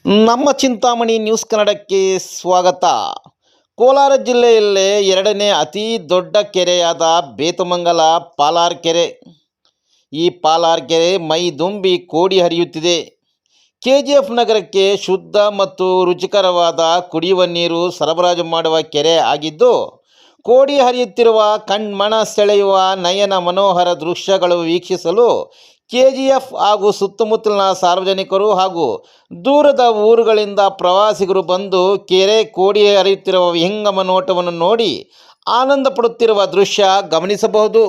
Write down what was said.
ನಮ್ಮ ಚಿಂತಾಮಣಿ ನ್ಯೂಸ್ ಕನ್ನಡಕ್ಕೆ ಸ್ವಾಗತ. ಕೋಲಾರ ಜಿಲ್ಲೆಯಲ್ಲೇ ಎರಡನೇ ಅತಿ ದೊಡ್ಡ ಕೆರೆಯಾದ ಬೇತಮಂಗಲ ಪಾಲಾರ್ ಕೆರೆ. ಈ ಪಾಲಾರ್ ಕೆರೆ ಮೈದುಂಬಿ ಕೋಡಿ ಹರಿಯುತ್ತಿದೆ. KGF ನಗರಕ್ಕೆ ಶುದ್ಧ ಮತ್ತು ರುಚಿಕರವಾದ ಕುಡಿಯುವ ನೀರು ಸರಬರಾಜು ಮಾಡುವ ಕೆರೆ ಆಗಿದ್ದು, ಕೋಡಿ ಹರಿಯುತ್ತಿರುವ ಕಣ್ಮನ ಸೆಳೆಯುವ ನಯನ ಮನೋಹರ ದೃಶ್ಯಗಳು ವೀಕ್ಷಿಸಲು KGF ಹಾಗೂ ಸುತ್ತಮುತ್ತಲಿನ ಸಾರ್ವಜನಿಕರು ಹಾಗೂ ದೂರದ ಊರುಗಳಿಂದ ಪ್ರವಾಸಿಗರು ಬಂದು ಕೆರೆ ಕೋಡಿ ಹರಿಯುತ್ತಿರುವ ವಿಹಂಗಮ ನೋಟವನ್ನು ನೋಡಿ ಆನಂದ ಪಡುತ್ತಿರುವ ದೃಶ್ಯ ಗಮನಿಸಬಹುದು.